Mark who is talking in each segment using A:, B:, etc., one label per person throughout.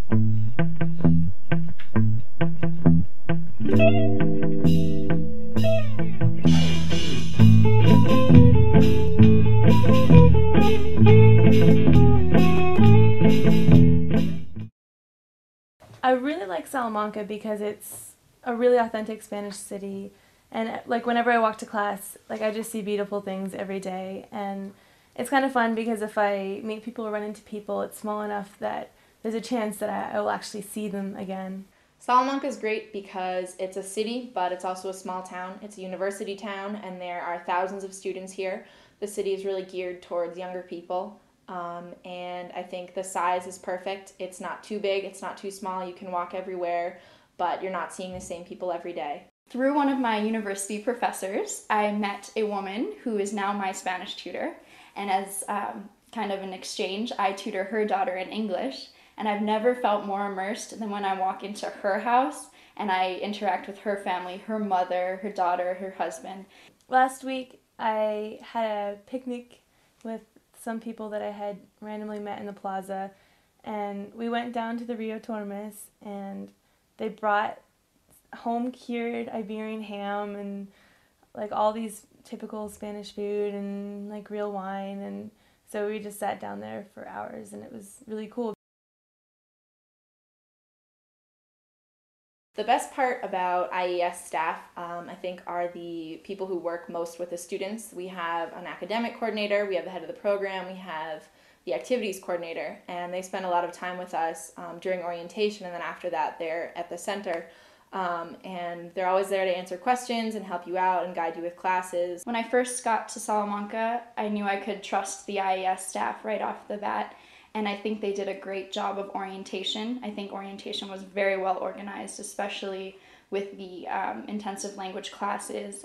A: I really like Salamanca because it's a really authentic Spanish city, and like whenever I walk to class, like I just see beautiful things every day, and it's kind of fun because if I meet people or run into people, it's small enough that there's a chance that I will actually see them again.
B: Salamanca is great because it's a city, but it's also a small town. It's a university town, and there are thousands of students here. The city is really geared towards younger people, and I think the size is perfect. It's not too big, it's not too small. You can walk everywhere, but you're not seeing the same people every day.
C: Through one of my university professors, I met a woman who is now my Spanish tutor, and as kind of an exchange, I tutor her daughter in English. And I've never felt more immersed than when I walk into her house and I interact with her family, her mother, her daughter, her husband.
A: Last week I had a picnic with some people that I had randomly met in the plaza, and we went down to the Rio Tormes, and they brought home-cured Iberian ham and like all these typical Spanish food and like real wine, and so we just sat down there for hours and it was really cool.
B: The best part about IES staff, I think, are the people who work most with the students. We have an academic coordinator, we have the head of the program, we have the activities coordinator, and they spend a lot of time with us during orientation, and then after that they're at the center. And they're always there to answer questions and help you out and guide you with classes.
C: When I first got to Salamanca, I knew I could trust the IES staff right off the bat. And I think they did a great job of orientation. I think orientation was very well organized, especially with the intensive language classes.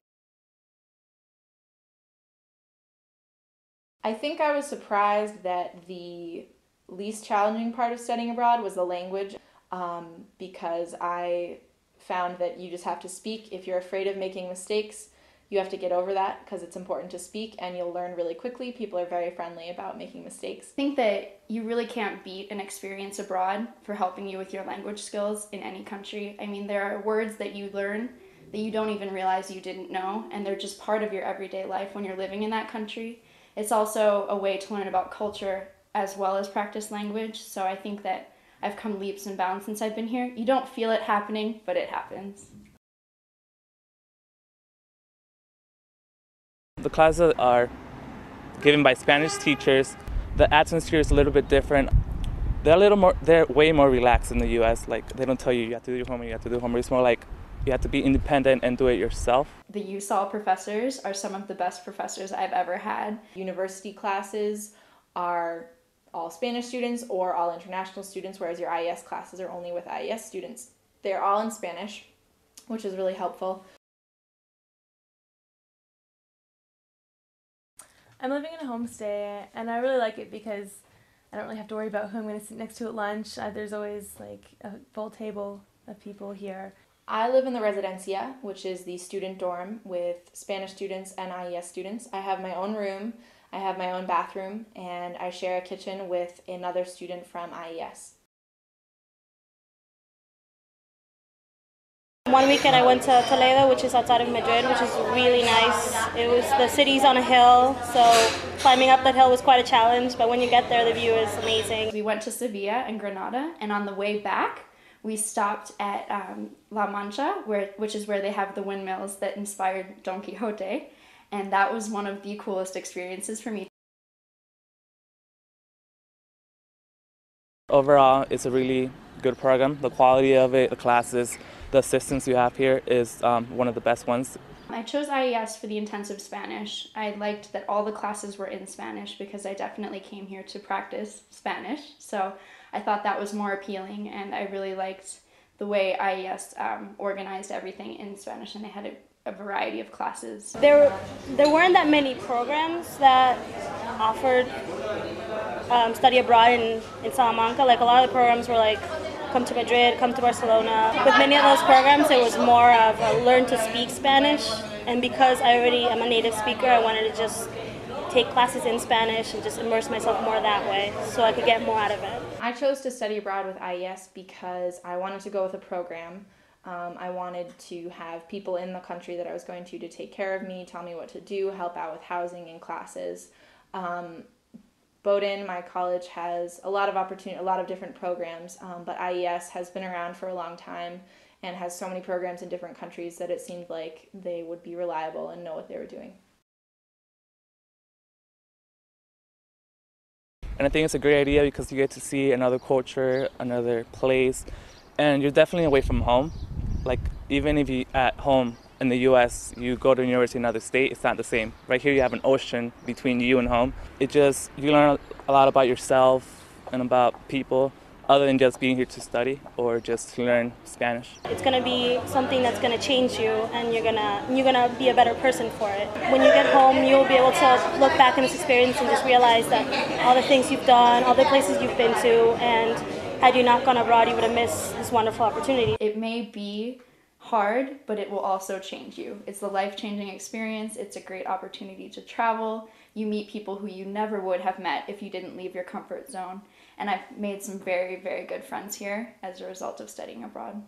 B: I think I was surprised that the least challenging part of studying abroad was the language, because I found that you just have to speak. If you're afraid of making mistakes, you have to get over that because it's important to speak and you'll learn really quickly. People are very friendly about making mistakes.
C: I think that you really can't beat an experience abroad for helping you with your language skills in any country. I mean, there are words that you learn that you don't even realize you didn't know, and they're just part of your everyday life when you're living in that country. It's also a way to learn about culture as well as practice language, so I think that I've come leaps and bounds since I've been here. You don't feel it happening, but it happens.
D: The classes are given by Spanish teachers. The atmosphere is a little bit different. They're way more relaxed in the US. Like, they don't tell you you have to do your homework, you have to do homework. It's more like you have to be independent and do it yourself.
C: The USAL professors are some of the best professors I've ever had.
B: University classes are all Spanish students or all international students, whereas your IES classes are only with IES students. They're all in Spanish, which is really helpful.
A: I'm living in a homestay, and I really like it because I don't really have to worry about who I'm going to sit next to at lunch. There's always like a full table of people here.
B: I live in the residencia, which is the student dorm with Spanish students and IES students. I have my own room, I have my own bathroom, and I share a kitchen with another student from IES.
E: One weekend I went to Toledo, which is outside of Madrid, which is really nice. The city's on a hill, so climbing up that hill was quite a challenge, but when you get there, the view is amazing.
C: We went to Sevilla and Granada, and on the way back, we stopped at La Mancha, which is where they have the windmills that inspired Don Quixote, and that was one of the coolest experiences for me.
D: Overall, it's a really good program. The quality of it, the classes, the assistance you have here is one of the best ones.
C: I chose IES for the intensive Spanish. I liked that all the classes were in Spanish because I definitely came here to practice Spanish. So I thought that was more appealing, and I really liked the way IES organized everything in Spanish, and they had a variety of classes.
E: There weren't that many programs that offered study abroad in Salamanca. Like, a lot of the programs were like, come to Madrid, come to Barcelona. With many of those programs, it was more of a learn to speak Spanish, and because I already am a native speaker, I wanted to just take classes in Spanish and just immerse myself more that way so I could get more out of it.
B: I chose to study abroad with IES because I wanted to go with a program. I wanted to have people in the country that I was going to take care of me, tell me what to do, help out with housing and classes. Bowdoin, my college, has a lot of opportunity, a lot of different programs, but IES has been around for a long time and has so many programs in different countries that it seemed like they would be reliable and know what they were doing.
D: And I think it's a great idea because you get to see another culture, another place, and you're definitely away from home. Like, even if you at home in the US, you go to university in another state, it's not the same. Right here you have an ocean between you and home. You learn a lot about yourself and about people other than just being here to study or just to learn Spanish.
E: It's going to be something that's going to change you, and you're gonna be a better person for it. When you get home, you'll be able to look back on this experience and just realize that all the things you've done, all the places you've been to, and had you not gone abroad, you would have missed this wonderful opportunity.
C: It may be hard, but it will also change you. It's a life-changing experience. It's a great opportunity to travel. You meet people who you never would have met if you didn't leave your comfort zone. And I've made some very, very good friends here as a result of studying abroad.